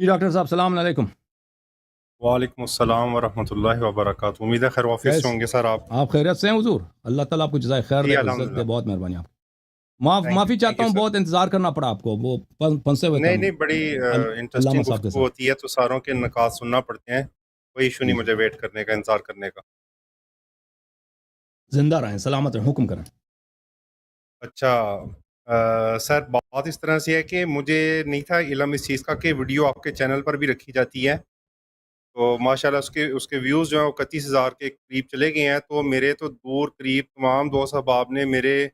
جی doctor صاحب السلام علیکم. وعلیکم السلام ورحمۃ اللہ وبرکاتہ. امید ہے خیر آفس سے ہوں گے سر آپ. آپ خیریت سے ہیں حضور؟ اللہ تعالیٰ آپ کو جزائے خیر جی دے، عزت الحمدللہ. دے. بہت مہربانی آپ. تھینک معافی یو چاہتا ہوں، سر. بہت انتظار کرنا پڑا آپ کو. وہ پھنسے ہوئے تھے نہیں ہم نہیں، بڑی علامہ انٹرسٹنگ صاحب کے گفتگو ساتھ. ہوتی ہے تو ساروں کے نکات سننا پڑتے ہیں. کوئی ایشو جی نہیں جی، مجھے ویٹ کرنے کا، انتظار کرنے کا. زندہ رہیں، سلامت رہیں، حکم کریں. اچھا سر، بات اس طرح سے ہے کہ مجھے نہیں تھا علم اس چیز کا کہ ویڈیو آپ کے چینل پر بھی رکھی جاتی ہے. تو ماشاءاللہ اس کے ویوز جو ہیں وہ 31,000 کے قریب چلے گئے ہیں. تو میرے تو دور قریب تمام دوست احباب نے میرے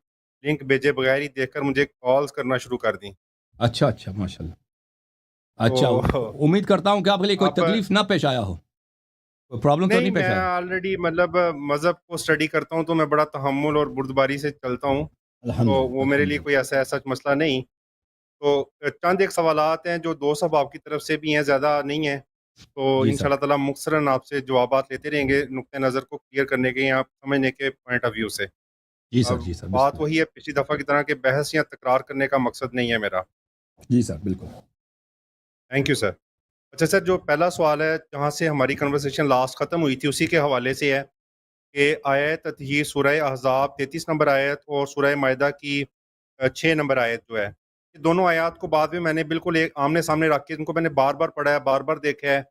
لنک بھیجے بغیر ہی دیکھ کر مجھے کالز کرنا شروع کر دیں. اچھا اچھا، ماشاء اللہ. اچھا، تو امید کرتا ہوں کہ آپ کے لیے کوئی آپ تکلیف نہ پیش آیا ہو، کوئی پرابلم تو نہیں، نہیں پیش میں آیا. آلریڈی مطلب مذہب کو اسٹڈی کرتا ہوں تو میں بڑا تحمل اور بردباری سے چلتا ہوں. تو الحمدللہ وہ میرے الحمدللہ. لیے کوئی ایسا مسئلہ نہیں. تو چند ایک سوالات ہیں جو دوست احباب کی طرف سے بھی ہیں، زیادہ نہیں ہیں. تو جی ان سر. شاء اللہ تعالیٰ مختصراً آپ سے جوابات لیتے رہیں گے نقطۂ نظر کو کلیئر کرنے کے یا سمجھنے کے پوائنٹ آف ویو سے. جی سر. اب جی سر، بسم بات اللہ. وہی ہے پچھلی دفعہ کی طرح کہ بحث یا تکرار کرنے کا مقصد نہیں ہے میرا. جی سر، بالکل. Thank you sir. اچھا سر، جو پہلا سوال ہے جہاں سے ہماری کنورسیشن لاسٹ ختم ہوئی تھی اسی کے حوالے سے ہے کہ آیت تطہیر سورہ احزاب 33 نمبر آیت اور سورہ مائدہ کی 6 نمبر آیت جو ہے، یہ دونوں آیات کو بعد میں نے بالکل ایک آمنے سامنے رکھ کے ان کو میں نے بار بار پڑھا ہے، بار بار دیکھا ہے.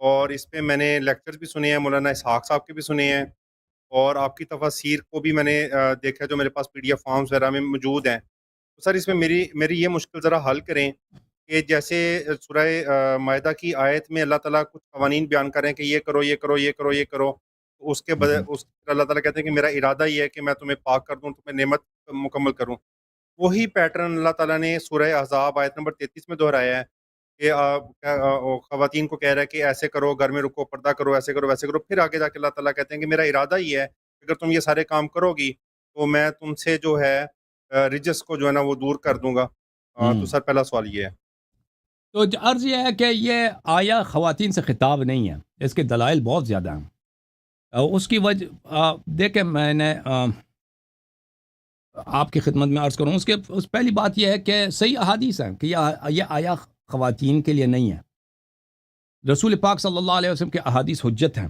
اور اس پہ میں نے لیکچر بھی سنے ہیں، مولانا اسحاق صاحب کے بھی سنے ہیں، اور آپ کی تفاسیر کو بھی میں نے دیکھا جو میرے پاس پی ڈی ایف فارمز وغیرہ میں موجود ہیں. تو سر اس میں میری یہ مشکل ذرا حل کریں کہ جیسے سورہ مائدہ کی آیت میں اللہ تعالیٰ کچھ قوانین بیان کریں کہ یہ کرو یہ کرو یہ کرو یہ کرو، تو اس کے اس اللہ تعالیٰ کہتے ہیں کہ میرا ارادہ یہ ہے کہ میں تمہیں پاک کر دوں، تمہیں نعمت مکمل کروں. وہی پیٹرن اللہ تعالیٰ نے سورہ احزاب آیت نمبر 33 میں دہرایا ہے کہ خواتین کو کہہ رہا ہے کہ ایسے کرو، گھر میں رکو، پردہ کرو، ایسے کرو ویسے کرو. پھر آگے جا کے اللہ تعالیٰ کہتے ہیں کہ میرا ارادہ یہ ہے کہ اگر تم یہ سارے کام کرو گی تو میں تم سے جو ہے رجس کو جو ہے نا وہ دور کر دوں گا. تو سر پہلا سوال یہ ہے. تو عرض یہ ہے کہ یہ آیا خواتین سے خطاب نہیں ہے، اس کے دلائل بہت زیادہ ہیں. اس کی وجہ دیکھیں، میں نے آپ کی خدمت میں عرض کروں. اس پہلی بات یہ ہے کہ صحیح احادیث ہیں کہ یہ آیا خواتین کے لیے نہیں ہے. رسول پاک صلی اللہ علیہ وسلم کے احادیث حجت ہیں.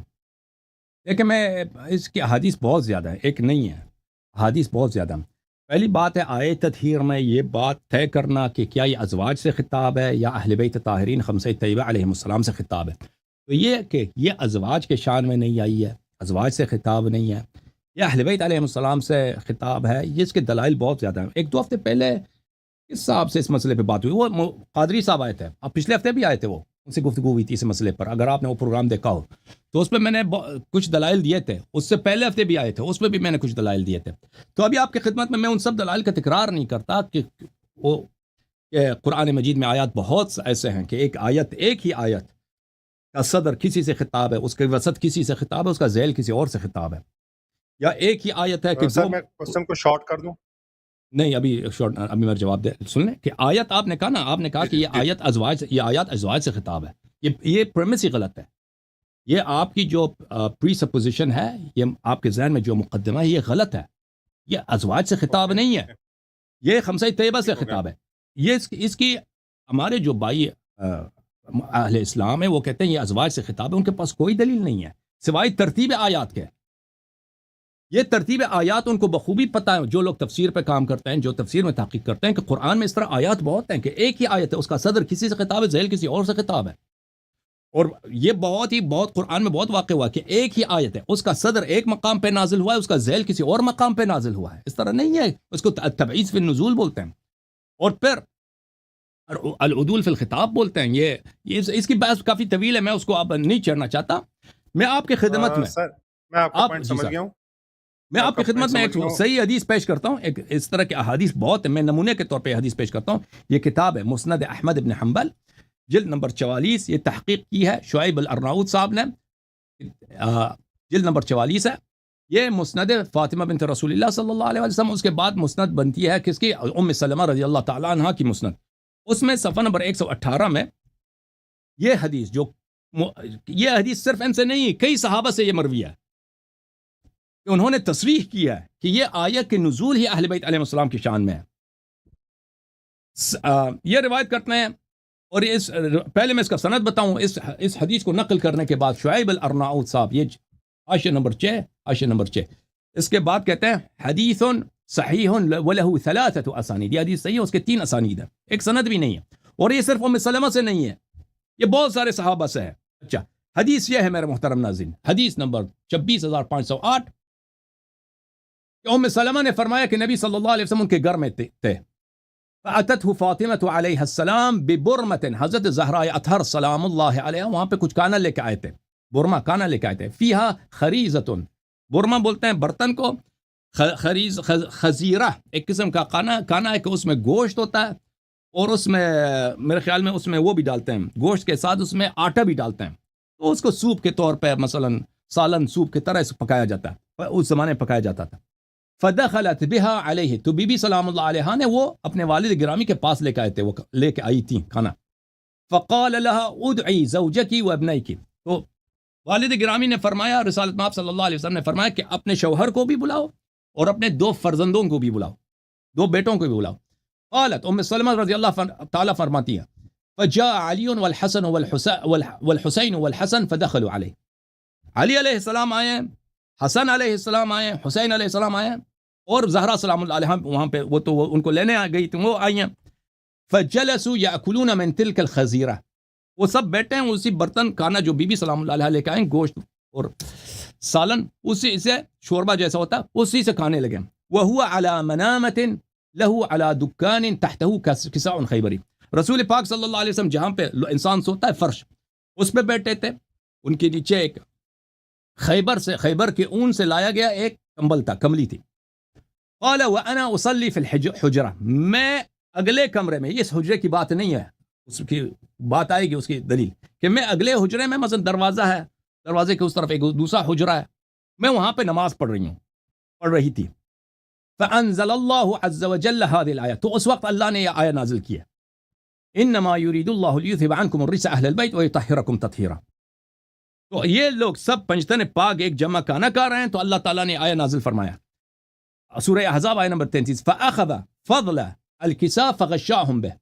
دیکھیں، میں اس کی احادیث بہت زیادہ ہیں، ایک نہیں ہے، احادیث بہت زیادہ ہیں. پہلی بات ہے آیت تطہیر میں یہ بات طے کرنا کہ کیا یہ ازواج سے خطاب ہے یا اہل بیت طاہرین خمسہ طیبہ علیہم السلام سے خطاب ہے. تو یہ کہ یہ ازواج کے شان میں نہیں آئی ہے، ازواج سے خطاب نہیں ہے، یا اہل بیت علیہ السلام سے خطاب ہے، یہ اس کے دلائل بہت زیادہ ہیں. ایک دو ہفتے پہلے اس صاحب سے اس مسئلے پہ بات ہوئی، وہ قادری صاحب آئے تھے، اب پچھلے ہفتے بھی آئے تھے، وہ ان سے گفتگو ہوئی تھی اس مسئلے پر. اگر آپ نے وہ پروگرام دیکھا ہو تو اس پہ میں نے کچھ دلائل دیے تھے. اس سے پہلے ہفتے بھی آئے تھے، اس پہ بھی میں نے کچھ دلائل دیے تھے. تو ابھی آپ کی خدمت میں ان سب دلائل کا تکرار نہیں کرتا کہ وہ کہ قرآن مجید میں آیات بہت ایسے ہیں کہ ایک ہی آیت کا صدر کسی سے خطاب ہے، اس کے وسط کسی سے خطاب ہے، اس کا ذیل کسی اور سے خطاب ہے. یا ایک ہی آیت ہے کہ سر میں کوشچن کو شارٹ کر دوں. نہیں، ابھی میرا جواب سن لیں کہ آیت آپ نے کہا نا، آپ نے کہا کہ یہ آیات ازواج سے خطاب ہے. یہ پریمس ہی غلط ہے. یہ آپ کی جو پری سپوزیشن ہے، یہ آپ کے ذہن میں جو مقدمہ ہے، یہ غلط ہے. یہ ازواج سے خطاب نہیں ہے، یہ خمسہ طیبہ سے خطاب ہے. یہ اس کی ہمارے جو بھائی اہل اسلام ہے وہ کہتے ہیں یہ ازواج سے خطاب ہے. ان کے پاس کوئی دلیل نہیں ہے سوائے ترتیب آیات کے. یہ ترتیب آیات ان کو بخوبی پتہ ہے، جو لوگ تفسیر پہ کام کرتے ہیں، جو تفسیر میں تحقیق کرتے ہیں، کہ قرآن میں اس طرح آیات بہت ہیں کہ ایک ہی آیت ہے، اس کا صدر کسی سے خطاب ہے، ذیل کسی اور سے خطاب ہے. اور یہ بہت قرآن میں بہت واقع ہوا کہ ایک ہی آیت ہے، اس کا صدر ایک مقام پہ نازل ہوا ہے، اس کا ذیل کسی اور مقام پہ نازل ہوا ہے. اس طرح نہیں ہے، اس کو تبعیض فی النزول بولتے ہیں. اور پھر العدول فی الخطاب بولتے ہیں. یہ اس کی بحث کافی طویل ہے، میں اس کو اب نہیں چڑھنا چاہتا. میں آپ کی خدمت میں سر میں آپ کا پوائنٹ سمجھ گیا ہوں. میں آپ کی خدمت میں ایک صحیح حدیث پیش کرتا ہوں. ایک اس طرح کے احادیث بہت ہیں، میں نمونے کے طور پہ حدیث پیش کرتا ہوں. یہ کتاب ہے مسند احمد ابن حنبل، جلد نمبر 44. یہ تحقیق کی ہے شعیب الارناؤط صاحب نے، جلد نمبر 44 ہے. یہ مسند فاطمہ بنت رسول اللہ صلی اللہ علیہ وسلم. اس کے بعد مسند بنتی ہے کس کی؟ ام سلمہ رضی اللہ تعالیٰ عنہ کی مسند. اس میں صفحہ نمبر 118 میں یہ حدیث صرف ان سے نہیں، کئی صحابہ سے یہ مروی ہے کہ انہوں نے تصریح کیا ہے کہ یہ آیت کے نزول ہی اہل بیت علیہ السلام کی شان میں ہے. یہ روایت کرتے ہیں اور اس پہلے میں اس کا سند بتاؤں. اس حدیث کو نقل کرنے کے بعد شعیب الارناؤط صاحب، یہ حاشیہ نمبر 6 اس کے بعد کہتے ہیں حدیث صحیح وله 3 اسانید. یہ حدیث صحیح ہے، اس کے 3 اسانید ہیں، ایک سند بھی نہیں ہے. اور یہ صرف ام سلمہ سے نہیں ہے، یہ بہت سارے صحابہ سے ہے. اچھا حدیث یہ ہے میرے محترم ناظرین، حدیث نمبر 26508 کہ ام سلمہ نے فرمایا کہ نبی صلی اللہ علیہ وسلم ان کے گھر میں تھے. فاتته فاطمہ علیہ السلام ببرمۃ، حضرت زہرا اطہر سلام اللہ علیہ وہاں پہ کچھ کانا لے کے آئے تھے، برما کانا لے کے آئے تھے. فیہا خریزۃ، برما بولتے ہیں برتن کو، خزیرہ ایک قسم کا کانا ہے کہ اس میں گوشت ہوتا ہے، اور اس میں میرے خیال میں اس میں وہ بھی ڈالتے ہیں، گوشت کے ساتھ اس میں آٹا بھی ڈالتے ہیں، تو اس کو سوپ کے طور پہ مثلا سالن سوپ کی طرح سے پکایا جاتا ہے، اس زمانے میں پکایا جاتا تھا. فدخلت بها علیہ، تو بی بی سلام اللہ علیہ نے وہ اپنے والد گرامی کے پاس لے کے آئے تھے، وہ لے کے آئی تھی کھانا. فقال لها ادعی زوجکی وابنیکی، تو والد گرامی نے فرمایا، رسالت مآب صلی اللہ علیہ وسلم نے فرمایا کہ اپنے شوہر کو بھی بلاؤ اور اپنے 2 فرزندوں کو بھی بلاؤ، 2 بیٹوں کو بھی بلاؤ. قالت ام سلمہ رضی اللہ تعالیٰ فرماتی ہیں فجاء علی والحسن والحسین والحسن فدخلوا علیہ، علی علیہ السلام آئے، حسن علیہ السلام آئے، حسین علیہ السلام آئے، اور زہرا سلام اللہ علیہ وہاں پہ وہ تو ان کو لینے آ گئی تھی، وہ آئی ہیں. فجلسوا یاکلون من تلک الخزیرہ، وہ سب بیٹھے ہیں اسی برتن کانا جو بی بی سلام اللہ علیہ لے کے آئیں، گوشت اور سالن اسی سے شوربہ جیسا ہوتا اسی سے کھانے لگے. وهو على منامة له على دکان تحته کساء خیبری، رسول پاک صلی اللہ علیہ وسلم جہاں پہ انسان سوتا ہے فرش، اس پہ بیٹھے تھے، ان کے نیچے ایک خیبر کے اون سے لایا گیا ایک کمبل تھا، کملی تھی. قال وانا اصلي في الحجرہ، میں اگلے کمرے میں، اس حجرے کی بات نہیں ہے، اس کی بات آئے گی اس کی دلیل، کہ میں اگلے حجرے میں مثلا دروازہ ہے، دروازے کے اس طرف ایک دوسرا حجرہ ہے، میں وہاں پہ نماز پڑھ رہی تھی. فانزل الله عز وجل هذه الايه، تو اس وقت اللہ نے یہ آیہ نازل کی ہے، انما يريد الله ليذهب عنكم الرجس اهل البيت ويطهركم تطهيرا. تو یہ لوگ سب پنجتن پاک ایک جمع کانا کر رہے ہیں، تو اللہ تعالیٰ نے آیہ نازل فرمایا، سورہ احزاب آیہ نمبر 33، فاخذ فضل الكساء فغشاهم به،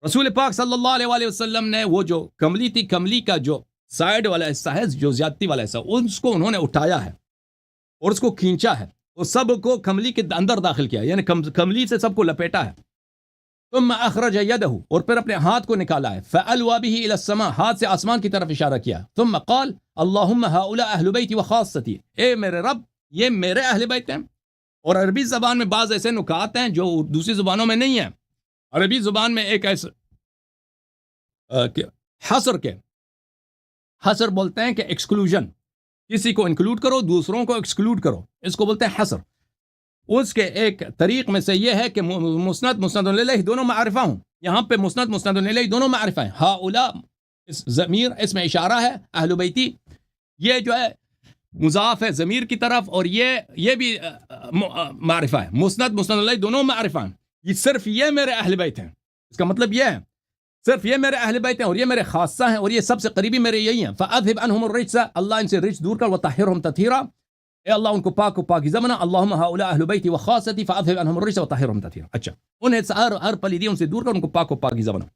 رسول پاک صلی اللہ علیہ وسلم نے وہ جو کملی تھی، کملی کا جو سائیڈ والا حصہ ہے، جو زیادتی والا حصہ، اس کو انہوں نے اٹھایا ہے اور اس کو کھینچا ہے، اور سب کو کملی کے اندر داخل کیا، یعنی کملی سے سب کو لپیٹا ہے. ثم اخرج یدہ، اور پھر اپنے ہاتھ کو نکالا ہے، فالوا به الى السماء، ہاتھ سے آسمان کی طرف اشارہ کیا. ثم قال اللهم هؤلاء اہل بیتی وخاصتی، اے میرے رب یہ میرے اہل بیت ہیں. اور عربی زبان میں بعض ایسے نکات ہیں جو دوسری زبانوں میں نہیں ہیں. عربی زبان میں ایک ایسا حصر بولتے ہیں کہ ایکسکلوژن، کسی کو انکلوڈ کرو دوسروں کو ایکسکلوڈ کرو، اس کو بولتے ہیں حصر. اس کے ایک طریق میں سے یہ ہے کہ مسند الیہ دونوں معرفہ ہوں، یہاں پہ مسند الیہ دونوں معرفہ ہیں. ہؤلاء اس ضمیر اس میں اشارہ ہے، اہل بیتی یہ جو ہے مضاف ہے ضمیر کی طرف، اور یہ بھی معرفہ ہے. مسند الیہ دونوں معرفہ ہیں، یہ صرف یہ میرے اہل بیت ہیں، اس کا مطلب یہ ہے صرف یہ میرے اہل بیت ہیں اور یہ میرے خاصہ ہیں اور یہ سب سے قریبی میرے یہی ہیں. فاذهب عنهم الرجس، اللہ ان سے رجس دور کر، وطہرهم تطہیرا، اے اللہ ان کو پاکیزہ بنا. اللهم هؤلاء اهل بیتی وخاصتی فاذهب عنهم الرجس وطہرهم تطہیرا. اچھا انہیں ہر پلیدی ان سے دور کر، ان کو پاکیزہ بنا.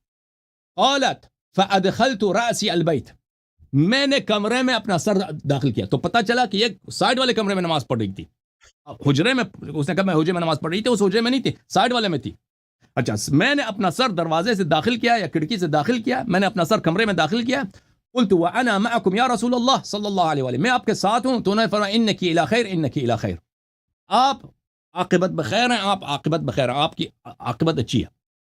قالت فادخلت رأسی البیت، میں نے کمرے میں اپنا سر داخل کیا، تو پتہ چلا کہ یہ سائیڈ والے کمرے میں نماز پڑھ رہی تھی، حجرے میں، اس نے کہا میں حجرے میں نماز پڑھ رہی تھی، اس حجرے میں نہیں تھی، سائیڈ والے میں تھی. اچھا میں نے اپنا سر دروازے سے داخل کیا یا کھڑکی سے داخل کیا، میں نے اپنا سر کمرے میں داخل کیا. قلت وانا معكم یا رسول اللہ صلی اللہ علیہ وسلم، میں آپ کے ساتھ ہوں. تو انہوں نے فرمایا انکی الی خیر، انکی الی خیر، آپ عاقبت بخیر ہیں، آپ عاقبت بخیر ہیں، آپ کی عاقبت اچھی ہے.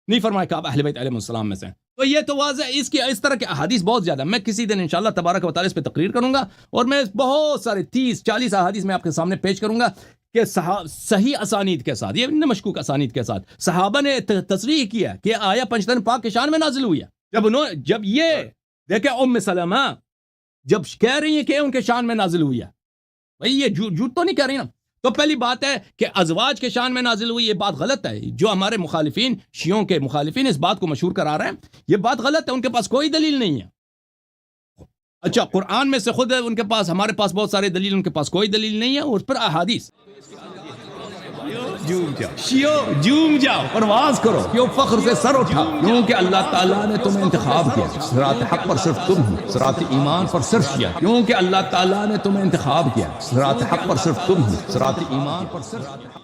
نہیں فرمایا کہ آپ اہل بیت علیہ السلام میں سے ہیں. تو یہ تو واضح، اس طرح کے احادیث بہت زیادہ، میں کسی دن انشاءاللہ تبارک و تعالی اس پہ تقریر کروں گا، اور میں بہت سارے 30-40 احادیث میں آپ کے سامنے پیش کروں گا کہ صحیح اسانید کے ساتھ، یہ نہیں مشکوک اسانید کے ساتھ، صحابہ نے تصریح کیا کہ آیا پنجتن پاک کے شان میں نازل ہوئی ہے. جب یہ دیکھیں ام سلمہ جب کہہ رہی ہیں کہ ان کے شان میں نازل ہوئی ہے، بھئی یہ جھوٹ تو نہیں کہہ رہی نا. تو پہلی بات ہے کہ ازواج کے شان میں نازل ہوئی، یہ بات غلط ہے. جو ہمارے مخالفین، شیعوں کے مخالفین اس بات کو مشہور کرا رہے ہیں، یہ بات غلط ہے، ان کے پاس کوئی دلیل نہیں ہے. اچھا قرآن میں سے خود ان کے پاس، ہمارے پاس بہت سارے دلیل، ان کے پاس کوئی دلیل نہیں ہے. اور پھر احادیث جھوم جاؤ شیو جھوم جاؤ پرواز کرو کیوں فخر سے سر اٹھا کیونکہ اللہ تعالیٰ نے تمہیں انتخاب کیا صراط حق پر صرف تم ہو صراط ایمان پر صرف شیعہ کیونکہ اللہ تعالیٰ نے تمہیں انتخاب کیا صراط حق پر صرف تم ہو صراط ایمان پر صرف